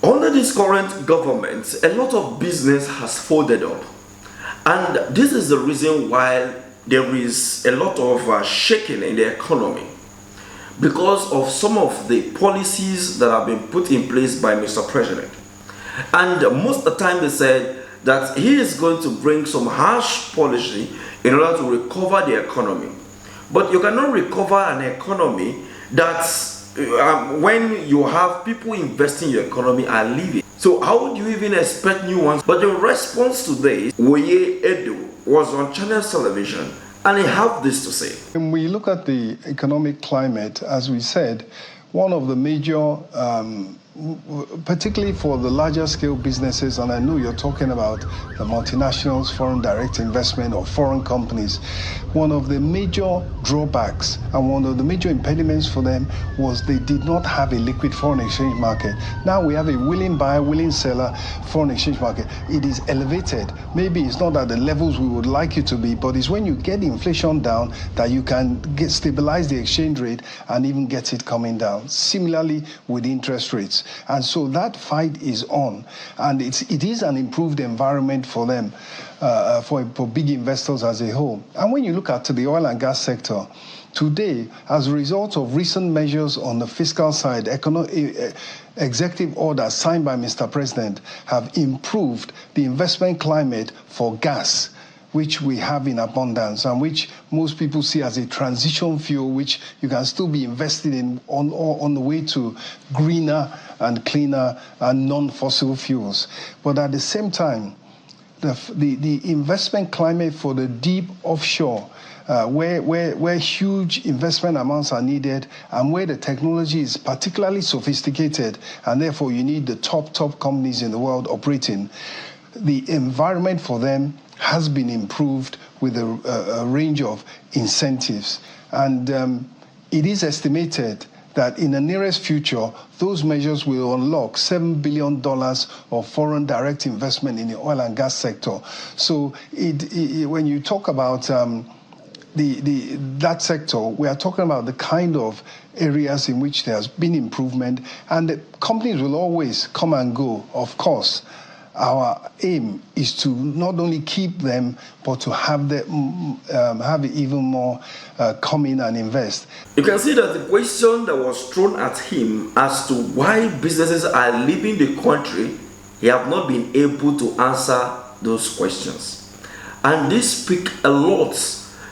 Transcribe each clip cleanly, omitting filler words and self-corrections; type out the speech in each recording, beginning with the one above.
Under this current government, a lot of business has folded up. And this is the reason why there is a lot of shaking in the economy, because of some of the policies that have been put in place by Mr. President. And most of the time they said that he is going to bring some harsh policy in order to recover the economy. But you cannot recover an economy that's when you have people investing in your economy and leaving. So how would you even expect new ones? But the response to this, Woye Edo was on Channels Television, and he had this to say. When we look at the economic climate, as we said, one of the major, particularly for the larger scale businesses, and I know you're talking about the multinationals, foreign direct investment or foreign companies, one of the major drawbacks and one of the major impediments for them was they did not have a liquid foreign exchange market. Now we have a willing buyer, willing seller foreign exchange market. It is elevated. Maybe it's not at the levels we would like it to be, but it's when you get inflation down that you can stabilize the exchange rate and even get it coming down. Similarly with interest rates. And so that fight is on, and it is an improved environment for them, for big investors as a whole. And when you look at the oil and gas sector, today, as a result of recent measures on the fiscal side, executive orders signed by Mr. President have improved the investment climate for gas, which we have in abundance and which most people see as a transition fuel, which you can still be invested in on the way to greener and cleaner and non-fossil fuels. But at the same time, the investment climate for the deep offshore, where huge investment amounts are needed and where the technology is particularly sophisticated, and therefore you need the top companies in the world operating, the environment for them has been improved with a range of incentives. And it is estimated that in the nearest future, those measures will unlock $7 billion of foreign direct investment in the oil and gas sector. So when you talk about that sector, we are talking about the kind of areas in which there has been improvement, and the companies will always come and go, of course. Our aim is to not only keep them, but to have even more come in and invest. You can see that the question that was thrown at him as to why businesses are leaving the country, he have not been able to answer those questions. And this speaks a lot,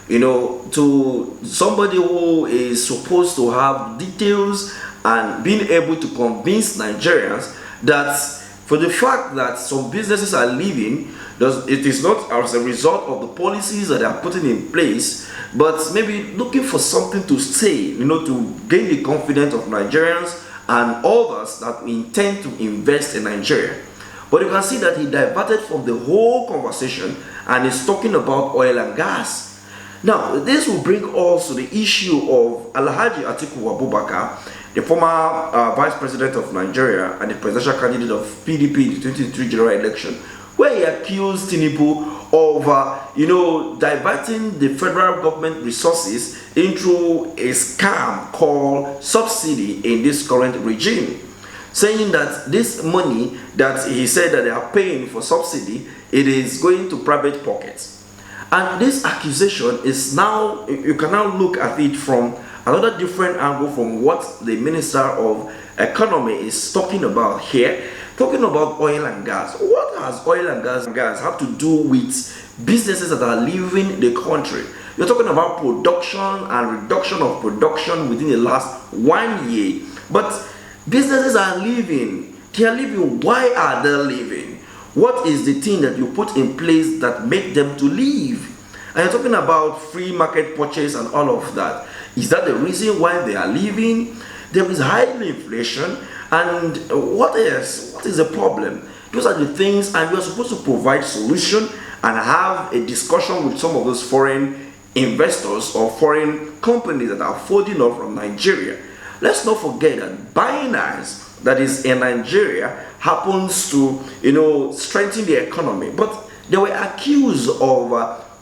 to somebody who is supposed to have details and being able to convince Nigerians that for the fact that some businesses are leaving, it is not as a result of the policies that they are putting in place, but maybe looking for something to say, to gain the confidence of Nigerians and others that intend to invest in Nigeria. But you can see that he diverted from the whole conversation and is talking about oil and gas. Now, this will bring us to the issue of Alhaji Atiku Abubakar, the former vice president of Nigeria and the presidential candidate of PDP in the 2023 general election, where he accused Tinubu of, diverting the federal government resources into a scam called subsidy in this current regime, saying that this money that he said that they are paying for subsidy, it is going to private pockets. And this accusation is now, you can now look at it from another different angle from what the Minister of Economy is talking about here, talking about oil and gas. What has oil and gas have to do with businesses that are leaving the country? You're talking about production and reduction of production within the last 1 year. But businesses are leaving. They are leaving. Why are they leaving? What is the thing that you put in place that make them to leave? And you're talking about free market purchase and all of that. Is that the reason why they are leaving? There is high inflation, and what else? What is the problem? Those are the things, and we are supposed to provide solution and have a discussion with some of those foreign investors or foreign companies that are folding off from Nigeria. Let's not forget that Binance, that is in Nigeria, happens to strengthen the economy, but they were accused of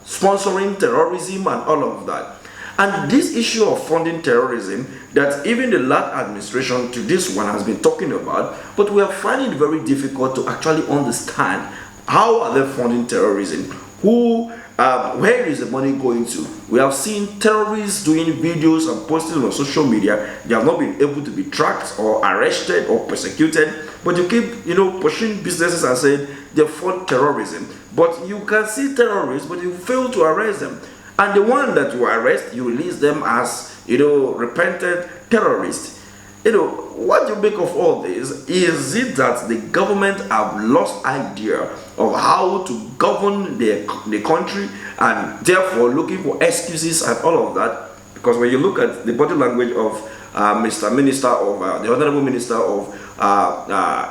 sponsoring terrorism and all of that. And this issue of funding terrorism that even the last administration to this one has been talking about, but we are finding it very difficult to actually understand how are they funding terrorism, where is the money going to. We have seen terrorists doing videos and posting on social media. They have not been able to be tracked or arrested or persecuted, but you keep pushing businesses and saying they fund terrorism, but you can see terrorists but you fail to arrest them. And the one that you arrest, you release them as, repentant terrorists. What do you make of all this? Is it that the government have lost idea of how to govern the country and therefore looking for excuses and all of that? Because when you look at the body language of Mr. Minister of the Honorable Minister of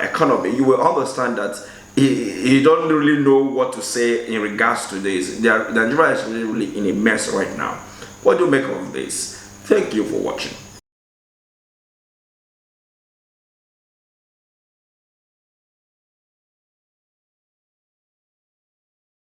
Economy, you will understand that he don't really know what to say in regards to this. Nigeria is really in a mess right now. What do you make of this? Thank you for watching.